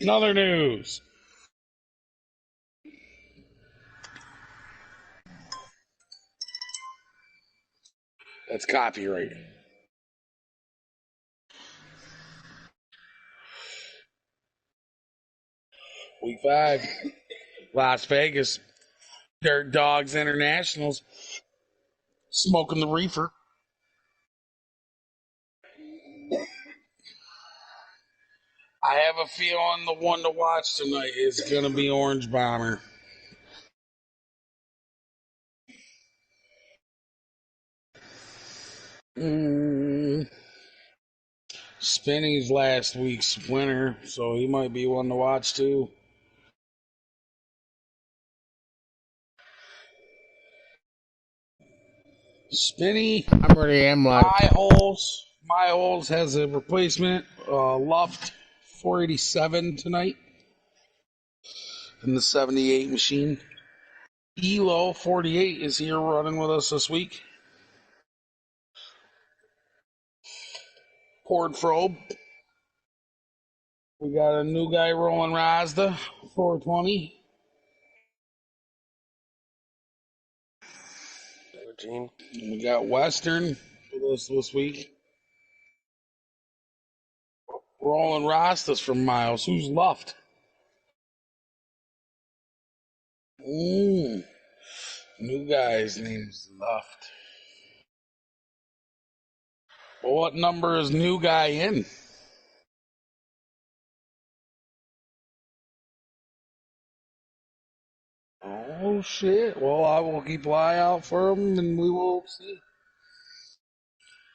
In other news, that's copyright. Week 5, Las Vegas, Dirt Dogs Internationals, smoking the reefer. I have a feeling the one to watch tonight is going to be Orange Bomber. Spinny's last week's winner, so he might be one to watch too. Spinny, I'm ready. I'm live. My holes has a replacement Luft 487 tonight in the 78 machine. Elo 48 is here running with us this week. Port Frobe. We got a new guy rolling Razda 420. 13. We got Western with us this week. Rolling Rastas from Miles. Who's Luft? New guy's name's Luft. Well, what number is new guy in? Oh, shit. Well, I will keep an eye out for him, and we will see.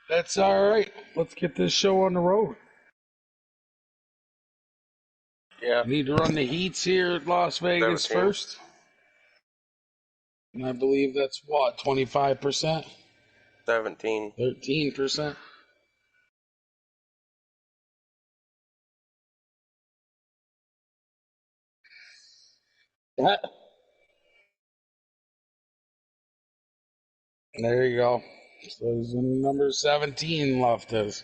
That's all right. Let's get this show on the road. Yeah. Need to run the heats here at Las Vegas 17. first. And I believe that's what, 25%? 17. 13%? Yeah. There you go. So he's in number 17 left is.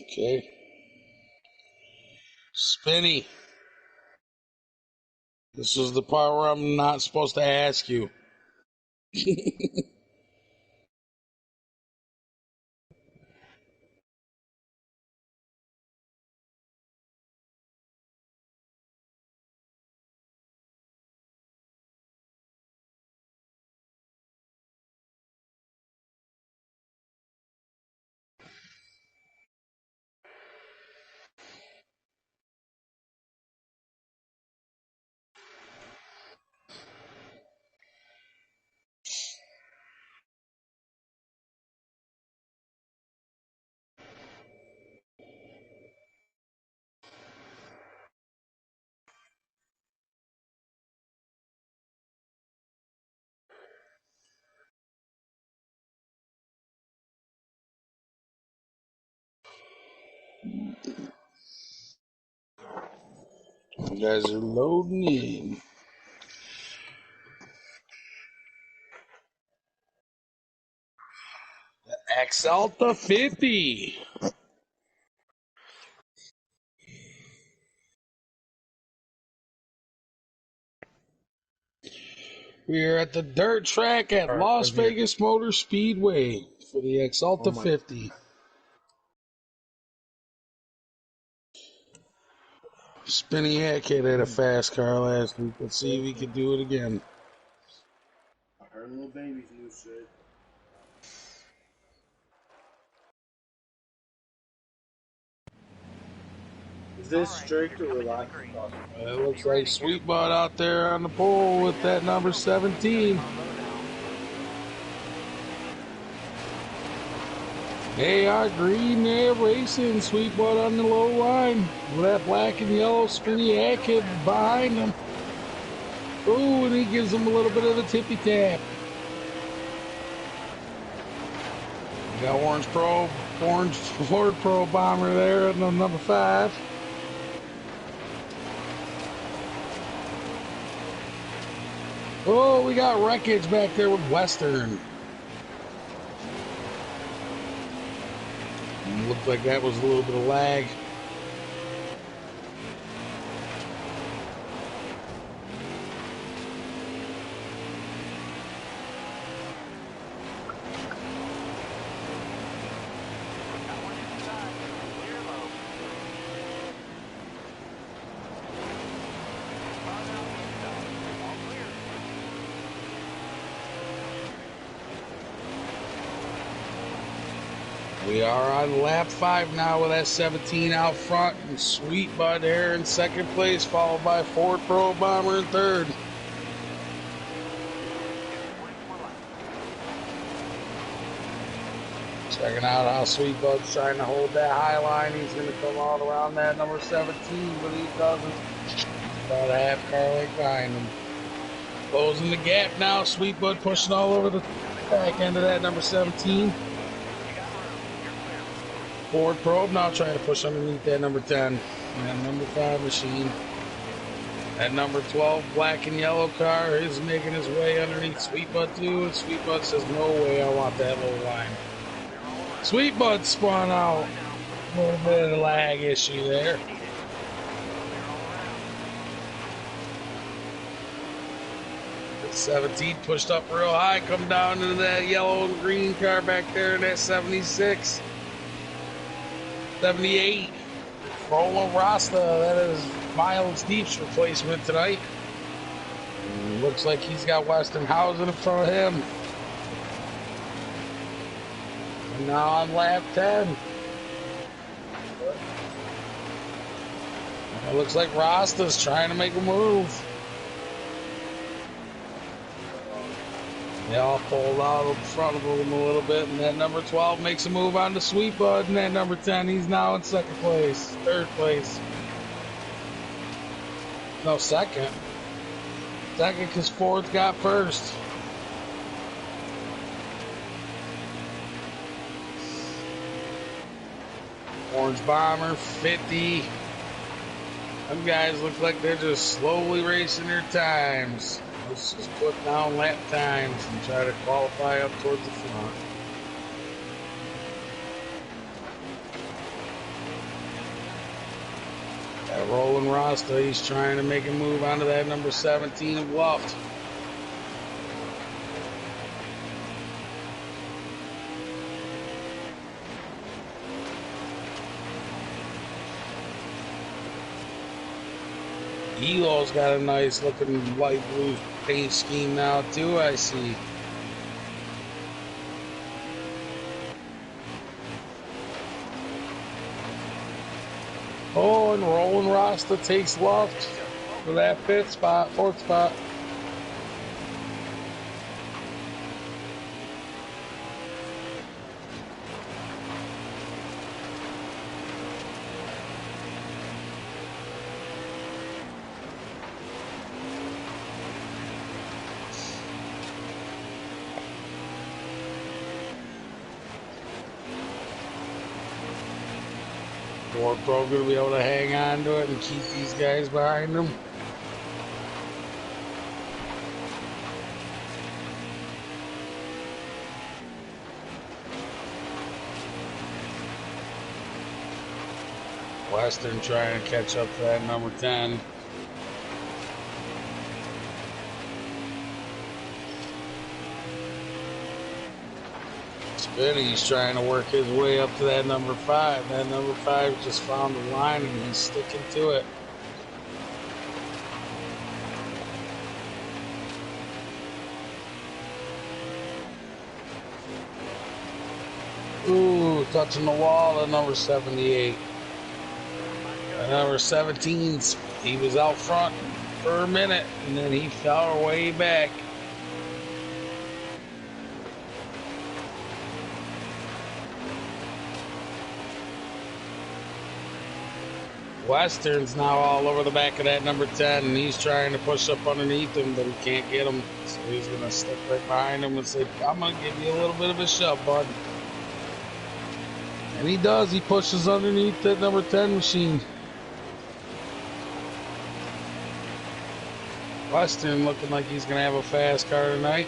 Okay. Spinny. This is the part where I'm not supposed to ask you. You guys are loading in. The Exalta 50. We are at the dirt track at Las Vegas Motor Speedway for the Exalta 50. Spinny Kid had a fast car last week. Let's see if he can do it again. I heard little baby's new shit. Is this strict or relaxed? It looks like Sweetbutt out there on the pole with that number 17. They are green there racing. Sweetbutt on the low line with that black and yellow Spinny Kid behind him. Ooh, and he gives him a little bit of a tippy tap. We got Orange Ford Pro Bomber there at number 5. Oh, we got wreckage back there with Western. Looked like that was a little bit of lag. We are on lap 5 now with that 17 out front, and Sweet Bud here in second place, followed by Ford Pro Bomber in third. Checking out how Sweet Bud's trying to hold that high line. He's going to come out around that number 17, but he doesn't. About a half car length behind him. Closing the gap now. Sweet Bud pushing all over the back end of that number 17. Ford Probe now trying to push underneath that number 10. And number 5 machine. That number 12 black and yellow car is making his way underneath Sweet Bud too. And Sweet Bud says, no way, I want that low line. Sweet Bud spun out. A little bit of a lag issue there. The 17 pushed up real high, come down into that yellow and green car back there in that 76. 78. Rolo Rasta, that is Miles Deep's replacement tonight. Looks like he's got Western Housing in front of him. And now on lap 10. It looks like Rasta's trying to make a move. They all pulled out in front of him a little bit, and that number 12 makes a move on to Sweet Bud, and that number 10, he's now in third place. No, second. Second, because Ford's got first. Orange Bomber, 50. Them guys look like they're just slowly racing their times. Let's just put down lap times and try to qualify up towards the front. That Roland Rasta, he's trying to make a move onto that number 17 of Luft. Elo's got a nice looking light blue paint scheme now too, I see. Oh, and Roland Rasta takes Luft for that fourth spot. Ford Pro going to be able to hang on to it and keep these guys behind them. Western trying to catch up to that number 10. He's trying to work his way up to that number 5. That number 5 just found the line and he's sticking to it. Ooh, touching the wall at number 78. At number 17, he was out front for a minute and then he fell way back. Western's now all over the back of that number 10, and he's trying to push up underneath him, but he can't get him. So he's going to stick right behind him and say, I'm going to give you a little bit of a shove, bud. And he does. He pushes underneath that number 10 machine. Western looking like he's going to have a fast car tonight.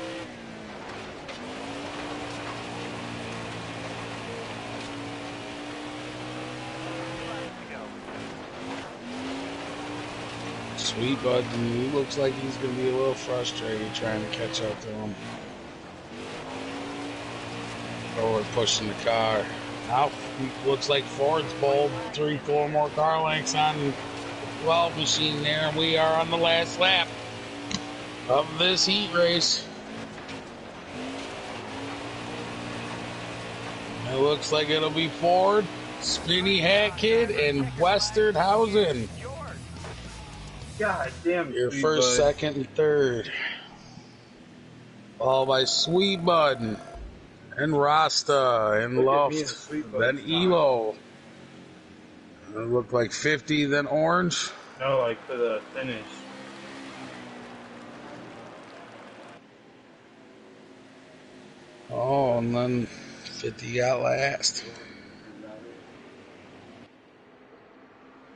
Sweet Bud, he looks like he's going to be a little frustrated trying to catch up to him. Forward pushing the car. Now, looks like Ford's pulled 3-4 more car lengths on the 12 machine there, and we are on the last lap of this heat race. It looks like it'll be Ford, Spinny Hat Kid, and Westerhausen. God damn. Your Sweet first, Bud. second, and third. Followed by Sweet Bud and Rasta and Look at me Luft. and Sweet Bud Then style. Elo. It looked like 50, then Orange. No, like for the finish. Oh, and then 50 got last.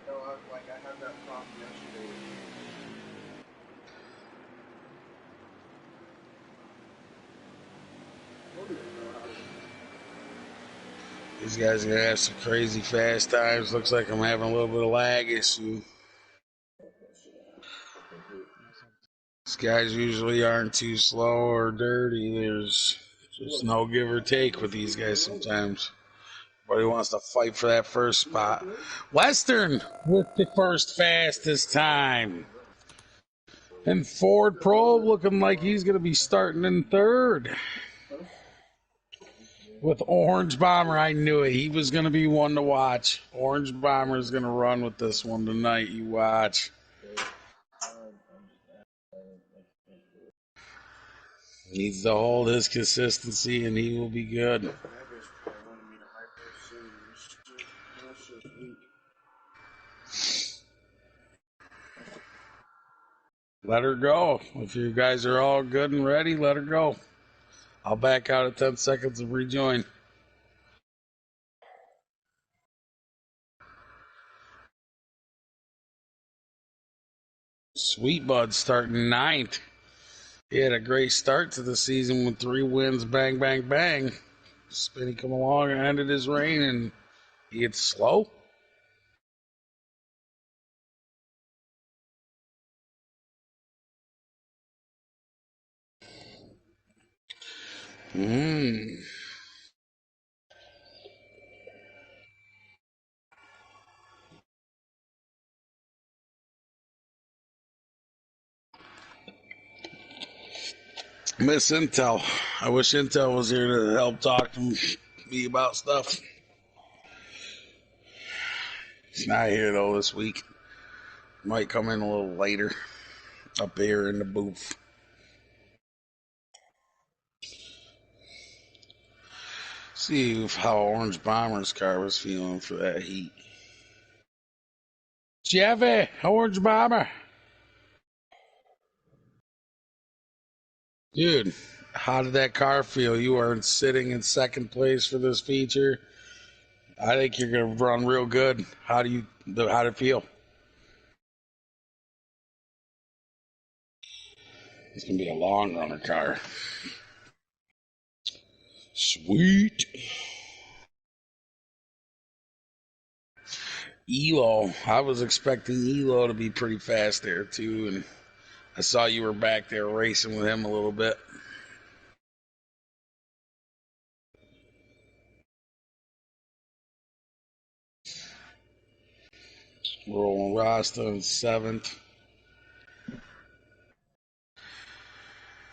No, like I had that problem yesterday. These guys are going to have some crazy fast times. Looks like I'm having a little bit of lag issue. These guys usually aren't too slow or dirty. There's just no give or take with these guys sometimes. Everybody wants to fight for that first spot. Western with the first fastest time. And Ford Pro looking like he's going to be starting in third. With Orange Bomber, I knew it. He was going to be one to watch. Orange Bomber is going to run with this one tonight. You watch. Needs to hold his consistency, and he will be good. Let her go. If you guys are all good and ready, let her go. I'll back out at 10 seconds and rejoin. Sweet Bud starting ninth. He had a great start to the season with 3 wins, bang, bang, bang. Spinny come along and ended his reign, and he gets slow. Miss Intel. I wish Intel was here to help talk to me about stuff. He's not here though this week. Might come in a little later up here in the booth. See how Orange Bomber's car was feeling for that heat. Chevy, Orange Bomber. Dude, how did that car feel? You are sitting in second place for this feature. I think you're going to run real good. How did it feel? It's going to be a long runner car. Sweet. Elo, I was expecting Elo to be pretty fast there too, and I saw you were back there racing with him a little bit. Rolling Rasta in 7th.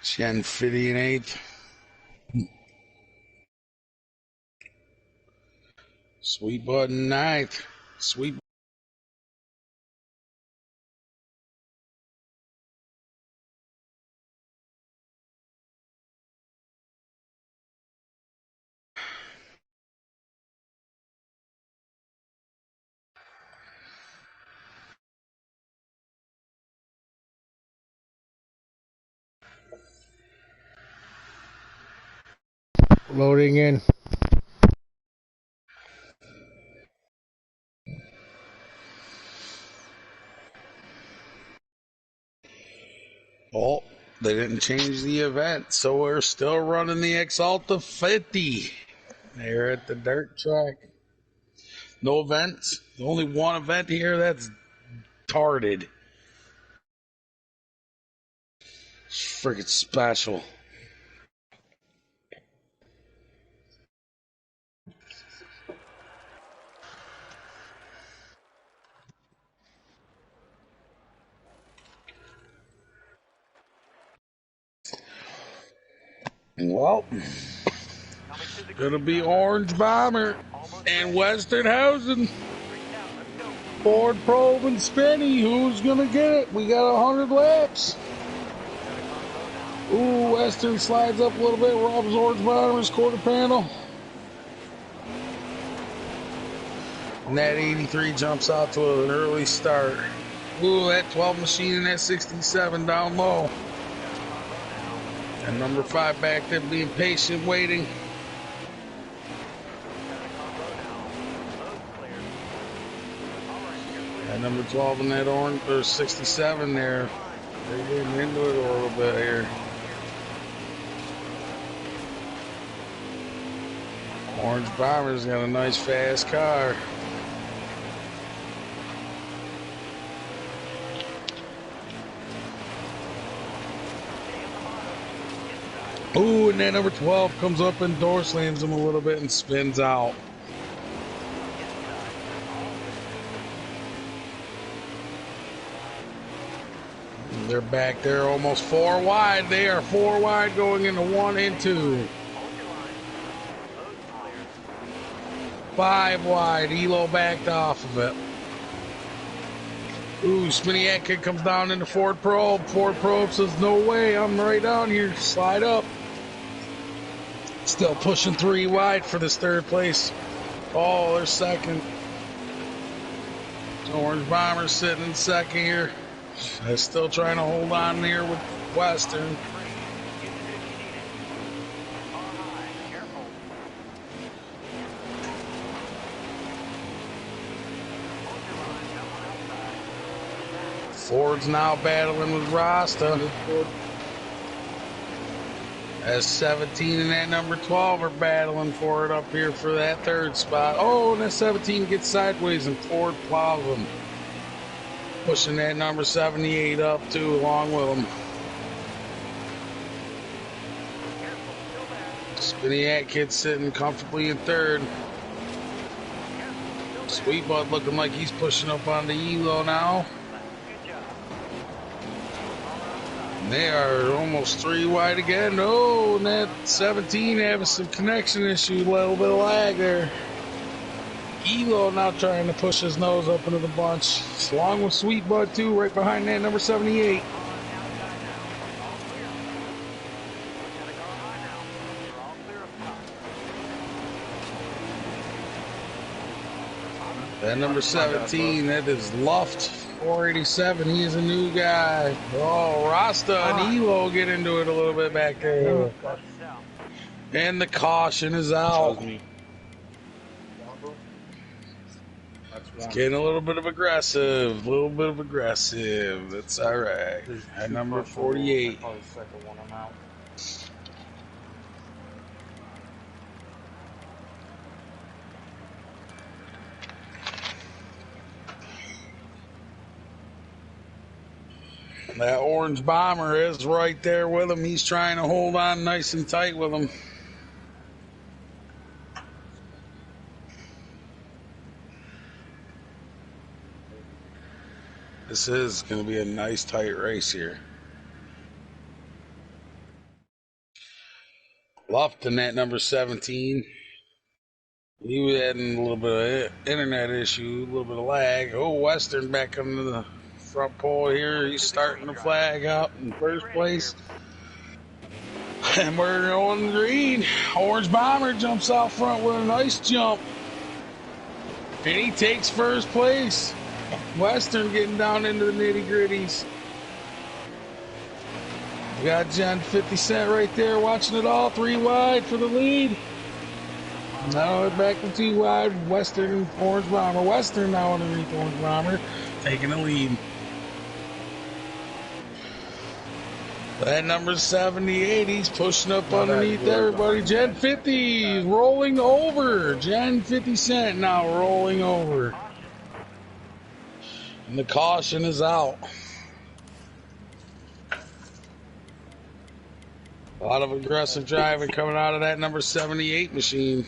Chen Fitty in 8th. Sweet Bud in 9th. Sweet. Loading in. Oh, they didn't change the event, so we're still running the Exalta 50. They're at the dirt track. No events. Only one event here that's tarded. It's freaking special. Well, gonna be Orange Bomber and Western Housing. Ford Probe and Spinny. Who's gonna get it? We got 100 laps. Ooh, Western slides up a little bit. Rob's Orange Bomber's quarter panel. And that 83 jumps out to an early start. Ooh, that 12 machine and that 67 down low. And number 5 back there being patient, waiting. And number 12 in that orange, or 67 there. They're getting into it a little bit here. Orange Bomber's got a nice fast car. Ooh, and that number 12 comes up and door slams him a little bit and spins out. They're back there almost 4 wide. They are 4 wide going into 1 and 2. 5 wide. Elo backed off of it. Ooh, Spinny Hat Kid comes down into Ford Probe. Ford Probe says, no way, I'm right down here. Slide up. Still pushing 3 wide for this 3rd place. Oh, they're 2nd. Orange Bomber's sitting in 2nd here. They're still trying to hold on here with Western. Ford's now battling with Rasta. As 17 and that number 12 are battling for it up here for that 3rd spot. Oh, and that 17 gets sideways and Ford plows him. Pushing that number 78 up too, along with him. Spinny Hat Kid sitting comfortably in 3rd. Sweet Bud looking like he's pushing up on the Elo now. They are almost 3 wide again. Oh, and that 17 having some connection issue, a little bit of lag there. Elo now trying to push his nose up into the bunch, along with Sweet Bud too, right behind that number 78. That number 17, that is Luft 487. He is a new guy. Oh, Rasta and Elo get into it a little bit back there. And the caution is out. It's getting a little bit of aggressive. That's all right. At number 48. That Orange Bomber is right there with him. He's trying to hold on nice and tight with him. This is going to be a nice tight race here. Lofton at number 17. He was having a little bit of internet issue, a little bit of lag. Oh, Western back under the front pole here. He's starting the flag out in 1st place. And we're going green. Orange Bomber jumps out front with a nice jump. And he takes 1st place. Western getting down into the nitty gritties. We got John 50 Cent right there watching it all. 3 wide for the lead. Now we're back to 2 wide. Western and Orange Bomber. Western now underneath Orange Bomber, taking the lead. That number 78, he's pushing up Not bad, underneath George. everybody. Gen 50 is rolling over. Gen 50 Cent now rolling over. And the caution is out. A lot of aggressive driving coming out of that number 78 machine.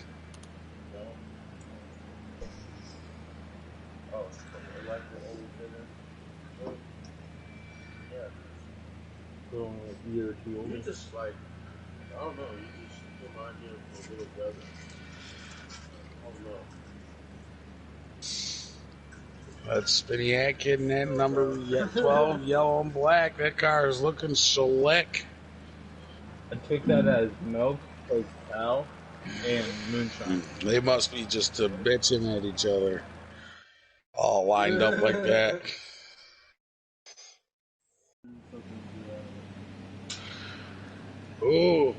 Only a year or two older. You just like, I don't know, you just remind me of a little brother. I don't know. That's Spiniak getting that number 12, yellow and black. That car is looking slick. I took that as milk, like cow, and moonshine. They must be just bitching at each other. All lined up like that. Ooh.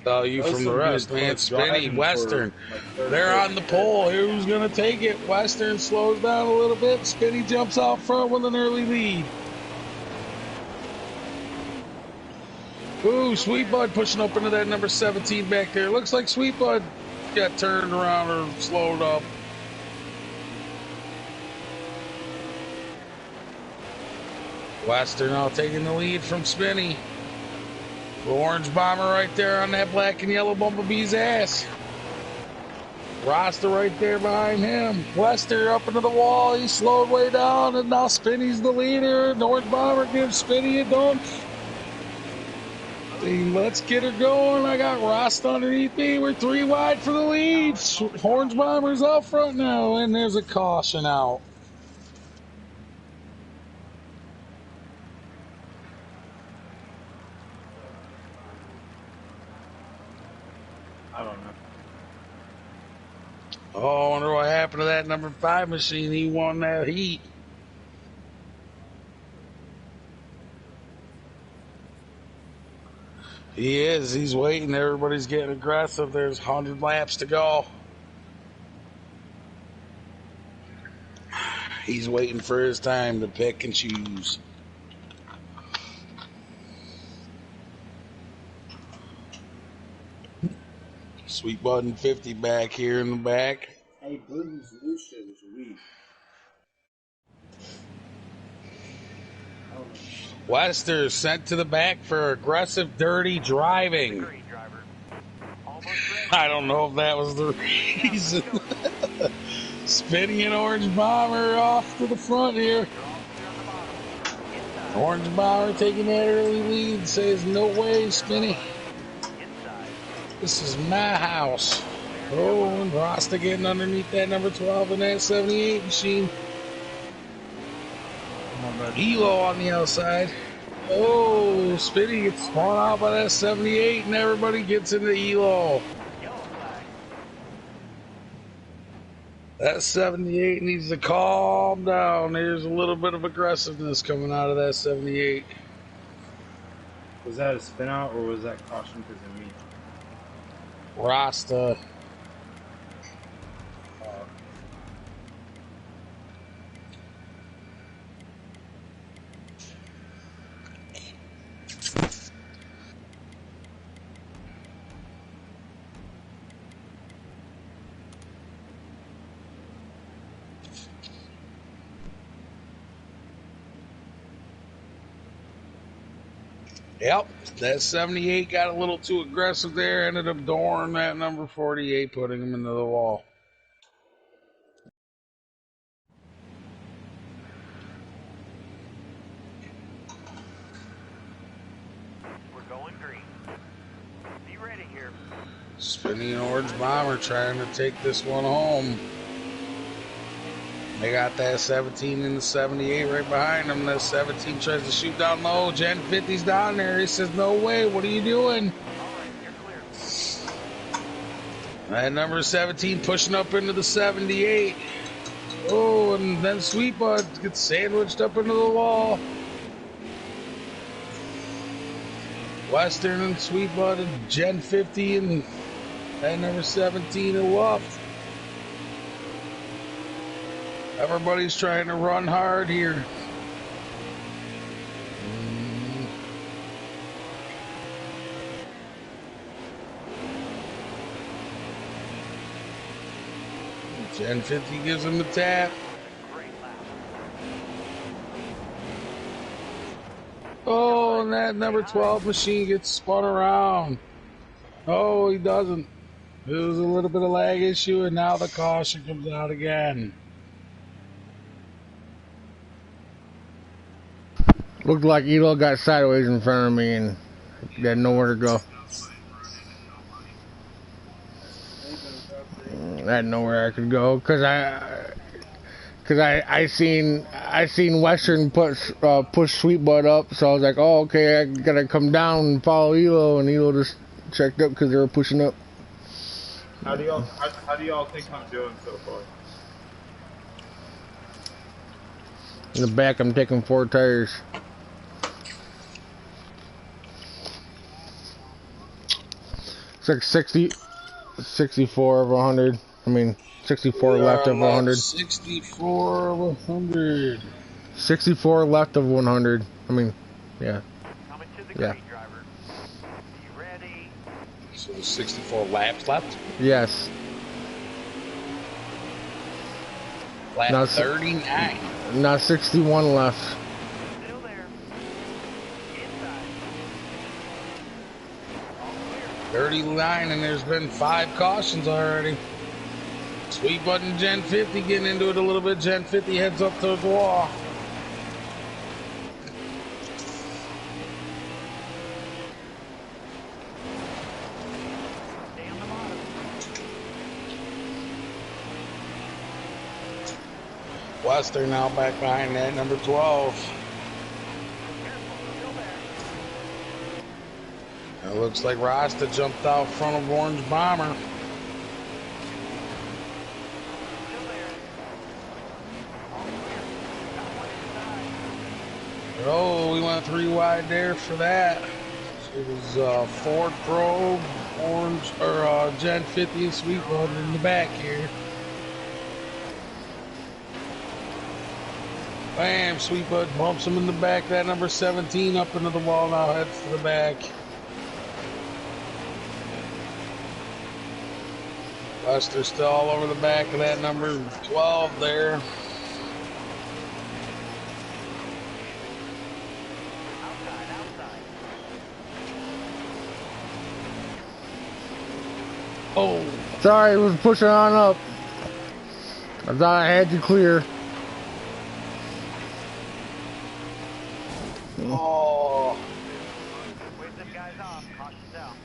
Oh, you from the rest, man. Spinny, Western. They're on the pole. Who's going to take it? Western slows down a little bit. Spinny jumps out front with an early lead. Ooh, Sweet Bud pushing up into that number 17 back there. Looks like Sweet Bud got turned around or slowed up. Western now taking the lead from Spinny. The orange bomber right there on that black and yellow bumblebee's ass. Rasta right there behind him. Lester up into the wall. He slowed way down, and now Spinny's the leader. The orange bomber gives Spinny a dunk. Let's get her going. I got Rasta underneath me. We're 3 wide for the lead. Orange bomber's out front now, and there's a caution out. I don't know. Oh, I wonder what happened to that number 5 machine. He won that heat. He is. He's waiting. Everybody's getting aggressive. There's 100 laps to go. He's waiting for his time to pick and choose. Sweet Button 50 back here in the back. Hey, Booty's new shit was weak. Wester sent to the back for aggressive, dirty driving. I don't know if that was the reason. Spinny and Orange Bomber off to the front here. Orange Bomber taking that early lead. Says, no way, Spinny. This is my house. Oh, and Rasta getting underneath that number 12 in that 78 machine. Elo on the outside. Oh, Spinny gets spawned out by that 78, and everybody gets into Elo. That 78 needs to calm down. There's a little bit of aggressiveness coming out of that 78. Was that a spin out or was that caution because of me? Rasta. Yep, that 78 got a little too aggressive there. Ended up dooring that number 48, putting him into the wall. We're going green. Be ready here. Spinny and Orange Bomber trying to take this one home. They got that 17 and the 78 right behind them. That 17 tries to shoot down low. Gen 50's down there. He says, no way, what are you doing? That number 17 pushing up into the 78. Oh, and then Sweet Bud gets sandwiched up into the wall. Western and Sweet Bud and Gen 50 and that number 17 are whooped. Everybody's trying to run hard here. Gen 50 gives him the tap. Great lap. Oh, and that number 12 machine gets spun around. Oh, he doesn't. It was a little bit of lag issue, and now the caution comes out again. Looked like Elo got sideways in front of me and had nowhere to go. I had nowhere I could go because I seen Western push Sweet Butt up, so I was like, oh, okay, I gotta come down and follow Elo, and Elo just checked up because they were pushing up. How do y'all think I'm doing so far? In the back, I'm taking 4 tires. It's like 64 of 100. I mean, 64 We left are of on lap 100. 64 of 100. 64 left of 100. I mean, yeah. Coming to the Yeah. green, driver. Be ready. So there's 64 laps left. Yes. Lap Now, 39. now 61 left. Still there. Inside. All clear. 39, and there's been 5 cautions already. Sweet button Gen 50 getting into it a little bit. Gen 50 heads up to the wall. Stay on the bottom. Western now back behind that number 12. Careful. Still there. It looks like Rasta jumped out front of Orange Bomber. Still there. All clear. Got one inside. Oh, we went 3 wide there for that. It was Ford Probe, Orange, or Gen 50 and Sweet Button in the back here. Bam, Sweet Bud bumps him in the back. That number 17 up into the wall now heads to the back. Lester still all over the back of that number 12 there. Outside. Outside. Oh, Sorry, it was pushing on up. I thought I had you clear. oh. Wave them guys off. Caution's out.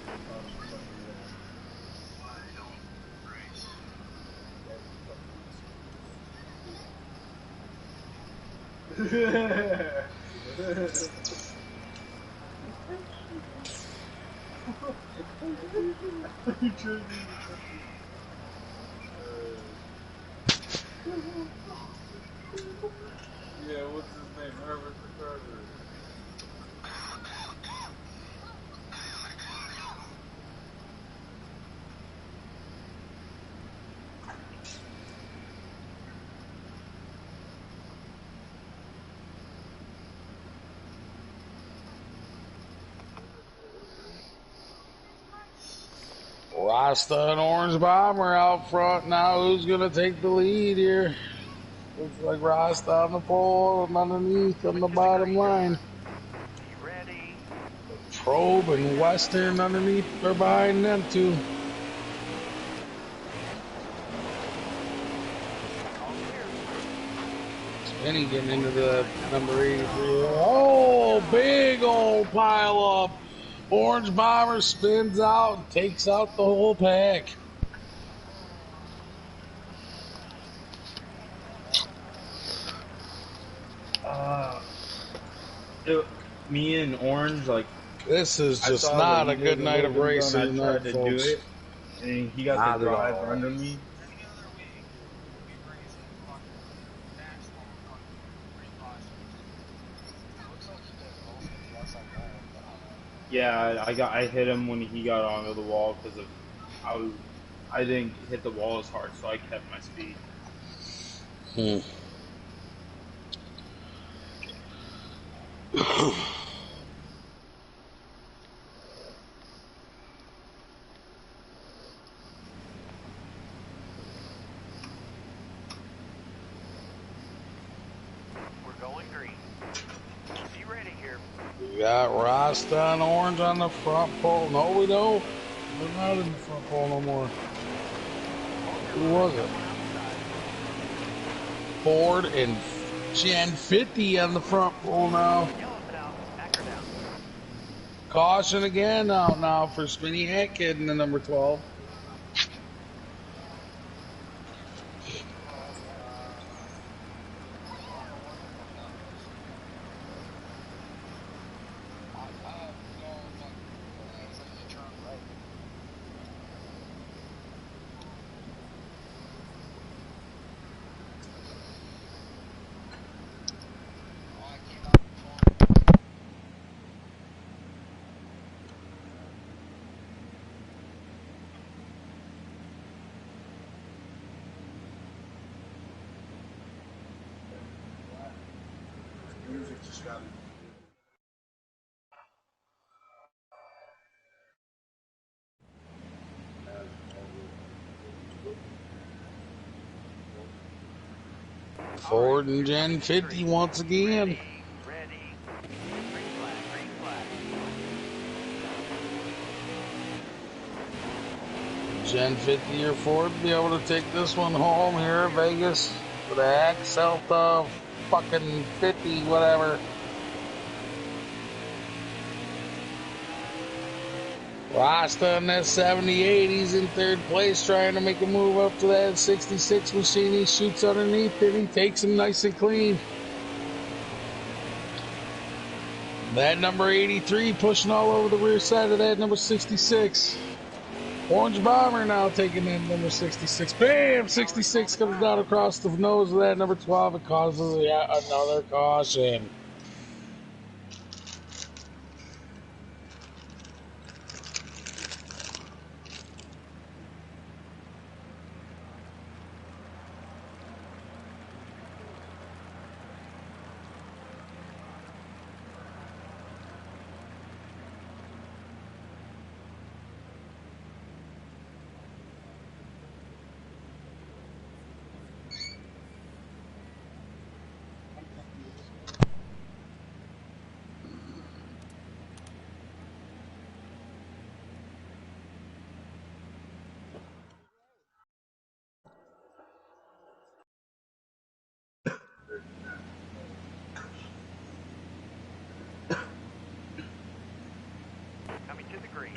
Yeah, what's his name? Herbert the Carter. Rasta and Orange Bomber out front now. Who's going to take the lead here? Looks like Rasta on the pole and underneath on the bottom line. Be ready. Probe and Western underneath or behind them too. All clear. Spinny getting into the number 83. Oh, big old pile up. Orange Bomber spins out and takes out the whole pack. Me and Orange, like, This is I just saw not that a he good was night of little bit racing going, I tonight, tried to folks. do it, and he got Not the at drive all. under me. Yeah, I hit him when he got onto the wall because I didn't hit the wall as hard, so I kept my speed. going green. Be ready here. We got Rasta and Orange on the front pole. No, we don't. We're not in the front pole no more. Who was it? Ford and Gen 50 on the front pole now. Yellow's out. Backer down. Caution again out now for Spinny Hat Kid in the number 12. Music just got Ford and Gen 50 once again. Ready. Green flag. Green flag. Gen 50 or Ford be able to take this one home here in Vegas with a Excel of fucking 50, whatever. Rasta in that 78, he's in third place trying to make a move up to that 66 machine. He shoots underneath it, he takes him nice and clean. That number 83 pushing all over the rear side of that number 66. Orange Bomber now taking that number 66. Bam! 66 comes down across the nose of that number 12 and causes yet another caution. Coming to the green.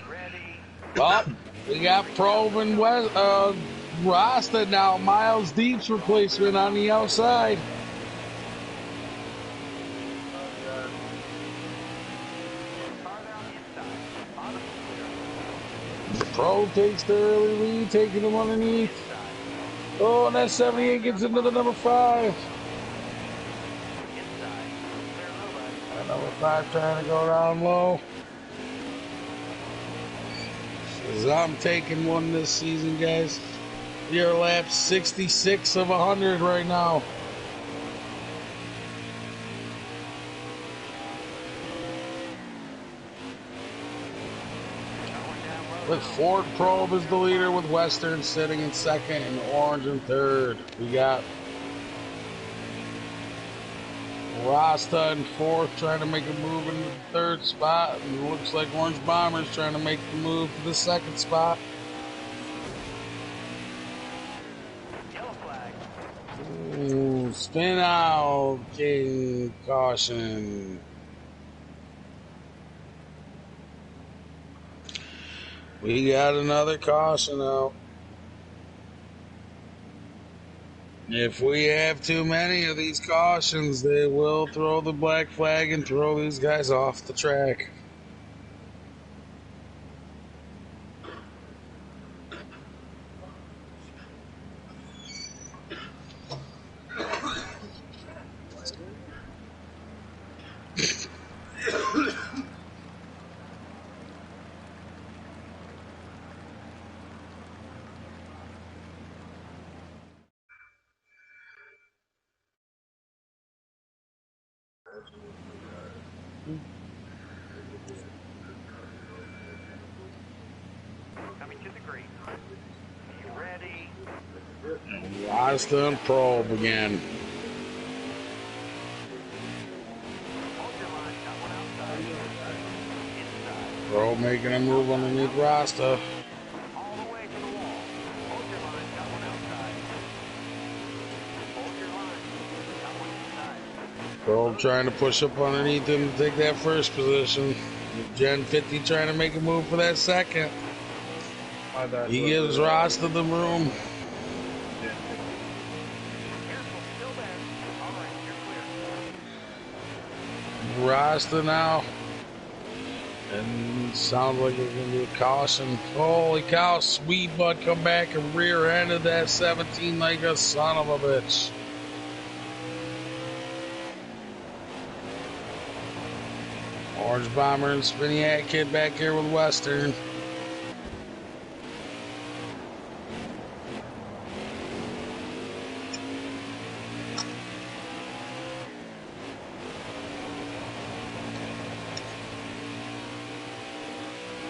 Ready. Well, we got Probe and Rasta now. Miles Deep's replacement on the outside. Car down inside. Bottom clear. Probe takes the early lead, taking him underneath. Inside. Oh, and that 78 gets into the number 5. Inside. Clear low line. That number 5 trying to go down low. As I'm taking one this season, guys. We are lap 66 of 100 right now. With Ford Probe as the leader, with Western sitting in second and Orange in third. We got Rasta in fourth, trying to make a move in the third spot. And it looks like Orange Bombers trying to make the move to the second spot. Yellow flag. Ooh, spin out, King, caution. We got another caution out. If we have too many of these cautions, they will throw the black flag and throw these guys off the track. Coming to the green. You ready? Rasta and Probe again. Earl making a move underneath Rasta. All the way to the wall. Hold your line. Got one outside. Hold your line. Got one inside. Earl trying to push up underneath him to take that first position. Gen 50 trying to make a move for that second. My bad. He whoever, gives Rasta the room. Gen 50. Careful. Still there. All right. You're clear. Rasta now. And sounds like there's going to be a caution. Holy cow, Sweet Butt come back and rear-ended that 17 like a son of a bitch. Orange Bomber and Spinny Hat Kid back here with Western.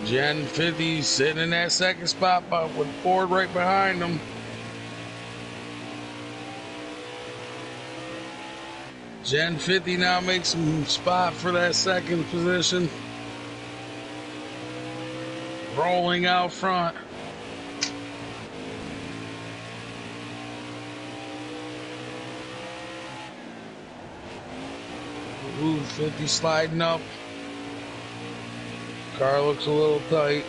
Gen 50 sitting in that second spot, but with Ford right behind him. Gen 50 now makes some spot for that second position. Rolling out front. Ooh, 50 sliding up. Car looks a little tight.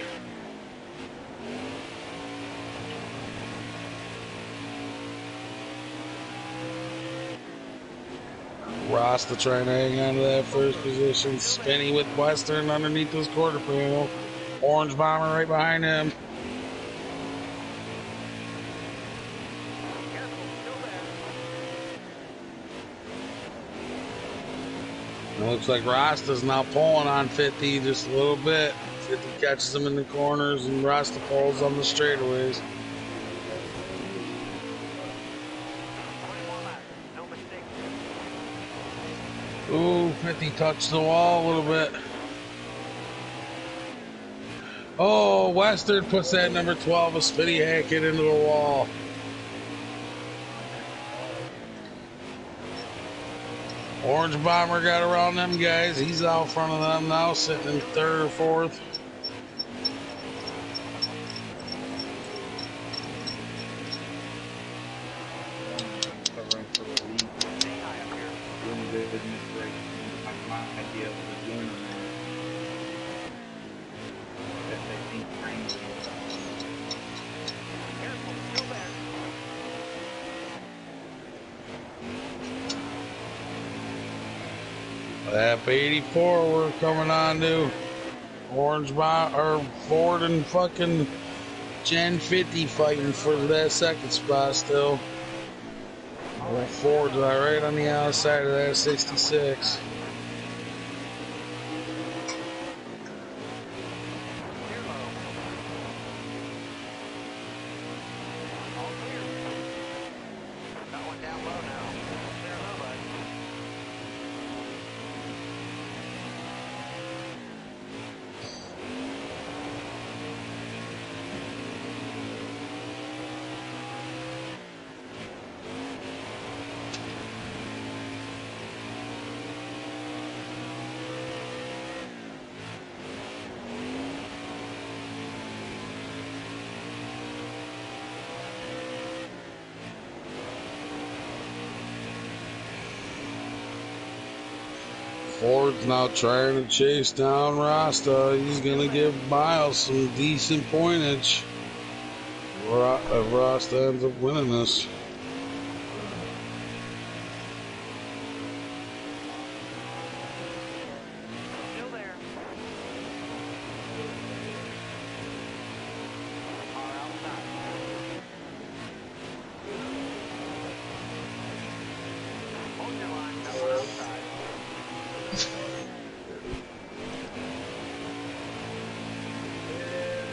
Rasta trying to hang on to that first position. Spinny with Western underneath his quarter panel. Orange Bomber right behind him. Careful. Still there. It looks like Rasta's now pulling on 50 just a little bit. 50 catches him in the corners and Rasta pulls on the straightaways. 21 laps. No mistakes. Ooh, 50 touched the wall a little bit. Oh, Western puts that number 12 of Spinny Hackett into the wall. Orange Bomber got around them guys. He's out front of them now, sitting in third or fourth. Covering for the lead. Stay high up here. Doing good in this race. I might be able to win them. If they think trains will Careful. Still there. Lap 84 we're coming on to. Orange Bomber, or Ford and fucking Gen 50 fighting for that second spot still. Well, Ford's right on the outside of that 66. Clear low. All clear. Got one down low now. Clear low, bud. Ford's now trying to chase down Rasta. He's going to give Miles some decent pointage. If Rasta ends up winning this. Still there. Car outside. Hold your line. Got one outside.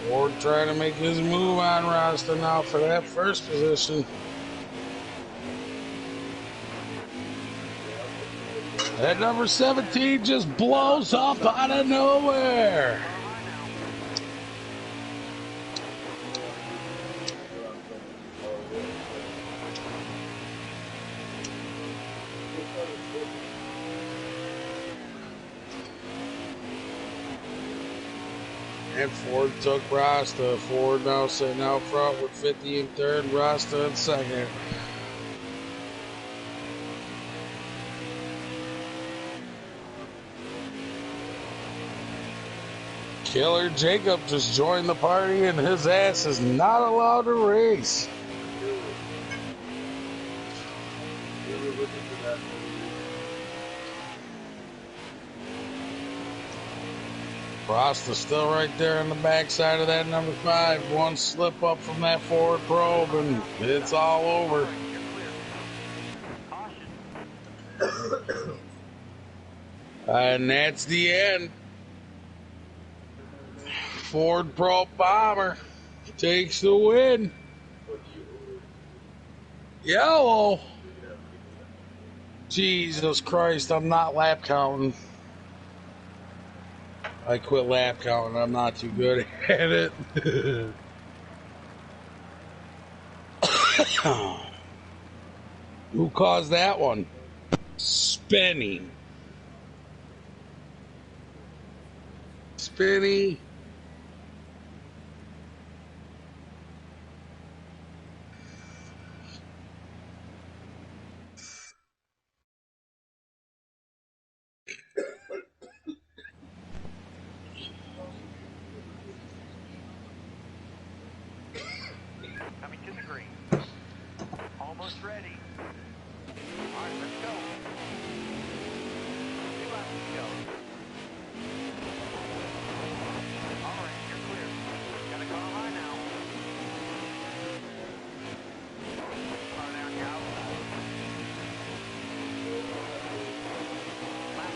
Ford trying to make his move on Rasta now for that first position. That number 17 just blows up out of nowhere. And Ford took Rasta. Ford now sitting out front with 50 in third, Rasta in second. Killer Jacob just joined the party and his ass is not allowed to race. We were looking for that movie. Rasta still right there on the backside of that number 5. One slip up from that forward probe and it's all over. And that's the end. Ford Pro Bomber takes the win. Yellow. Jesus Christ, I'm not lap counting. I quit lap counting. I'm not too good at it. Who caused that one? Spinning. Spinny. Coming to the green. Almost ready. All right, let's go. 2 laps to go. All right, you're clear. Got a car high now. Car down your outside. Last,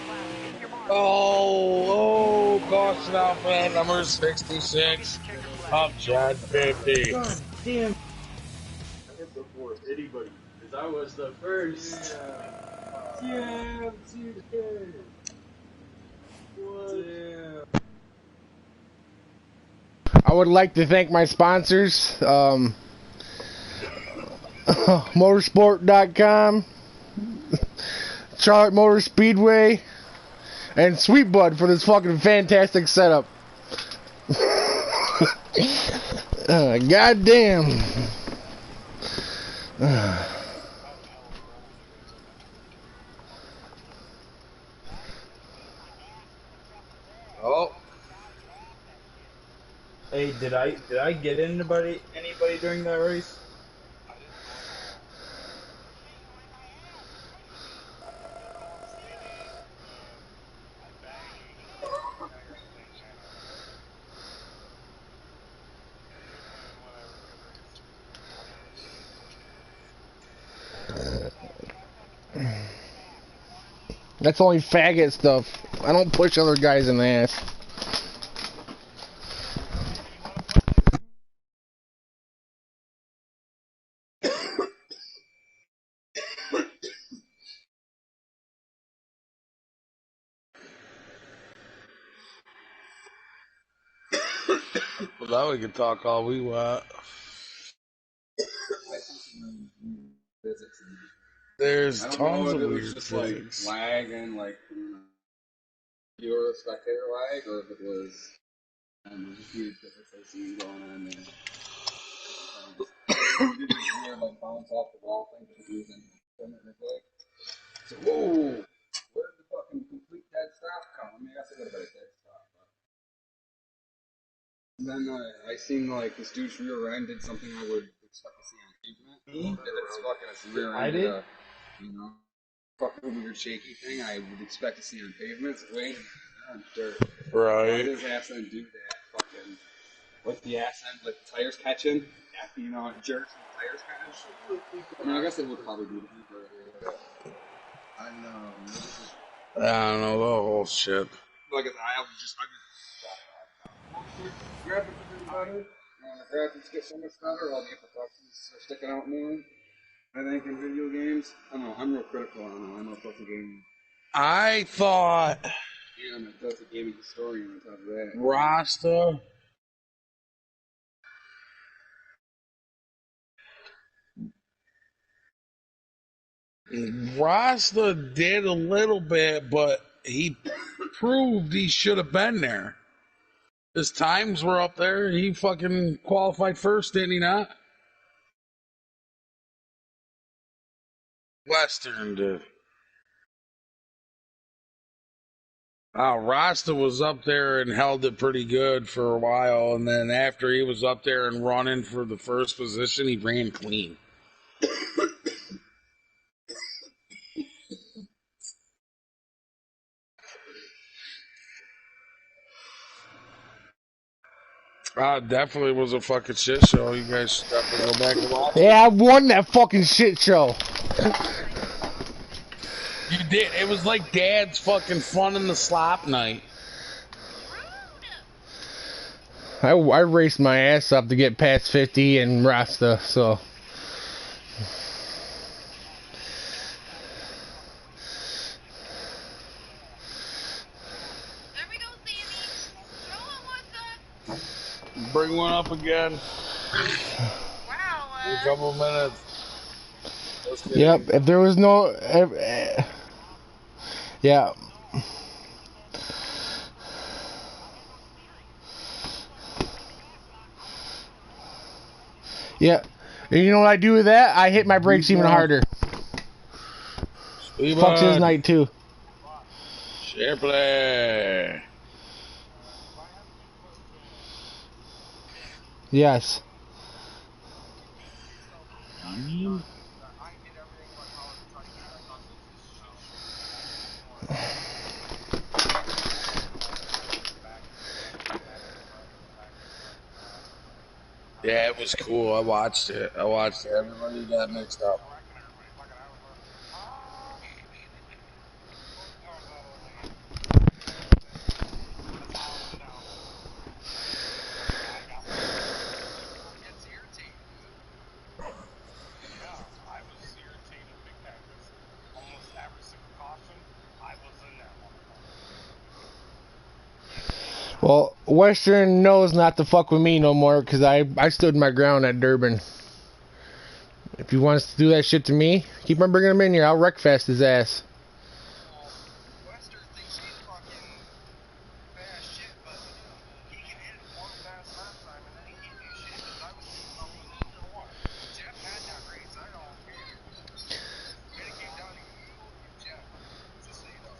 get your mark. Oh, caution out for that number 66 of John 50. God damn. I hit before anybody, because I was the first. Yeah, TK. What? Yeah. I would like to thank my sponsors, motorsport.com, Charlotte Motor Speedway, and Sweet Bud for this fucking fantastic setup. God damn. Oh, Hey, did I get anybody during that race? That's only faggot stuff. I don't push other guys in the ass. well, now we can talk all we want. There's I don't tons know of if it was weird just things. like lag and like viewer spectator lag, or if it was just weird difference I seen going on there. You did this weird like bounce off the wall thing that he was in replay. So whoa, where did the fucking complete dead stop come? I mean, I guess it would have been a dead stop. But... And then I seen like this dude's rear end did something I would expect to see on pavement. Did its fucking rear end, I did? you know. Fucking weird shaky thing I would expect to see on pavements. Wait, on dirt. Why Right. does ass end do that? Fucking with the ass end, like the tires catching, after you know it jerks and the tires catching. I mean, I guess it would probably be the deeper area. I know. I don't know the whole shit. Like I just grab it for better. And the graphics get so much better, all the imperfections are sticking out more. I think in video games, I don't know. I'm real critical on. I know it's a game. I thought And that's a gaming historian on top of that. Rasta Rasta did a little bit, but he proved he should have been there. His times were up there. He fucking qualified first, didn't he not? Western did. Rasta was up there and held it pretty good for a while, and then after he was up there and running for the first position, he ran clean. Definitely was a fucking shit show. You guys should definitely go back and watch it. Yeah, I won that fucking shit show. You did. It was like Dad's fucking fun in the slop night. I raced my ass up to get past 50 and Rasta, so. There we go, Sammy. Throw him, what's up? Bring one up again. Wow, In a couple of minutes. Yep, if there was no... yeah. Yeah. And you know what I do with that? I hit my brakes even harder. Fucks his night too. Share play. Yes. Yeah, it was cool. I watched it. Everybody got mixed up. Well, Western knows not to fuck with me no more because I stood my ground at Durban. If he wants to do that shit to me, keep on bringing him in here. I'll wreckfest his ass. Western thinks he's fucking fast shit, but he can hit one fast lap time and then he can't do shit because I was sitting on the one. Jeff had that race, I don't care. And it came down to you and Jeff, just so you know.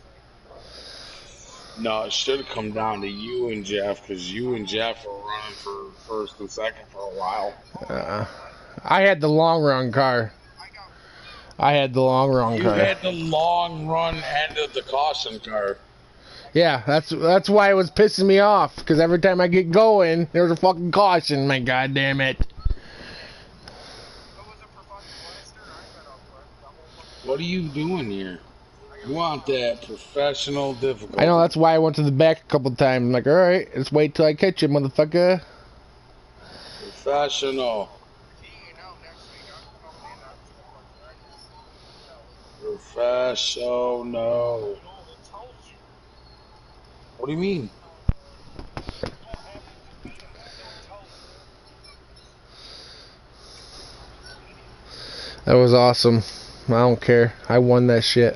No, it should have come down to you and Jeff because you and Jeff were running for first and second for a while. I had the long run car. I had the long run car. You had the long run end of the caution car. Yeah, that's why it was pissing me off because every time I get going, there's a fucking caution. My goddamn it! What are you doing here? You want that professional difficulty. I know, that's why I went to the back a couple times. I'm like, alright, let's wait till I catch you, motherfucker. Professional. Professional. What do you mean? That was awesome. I don't care. I won that shit.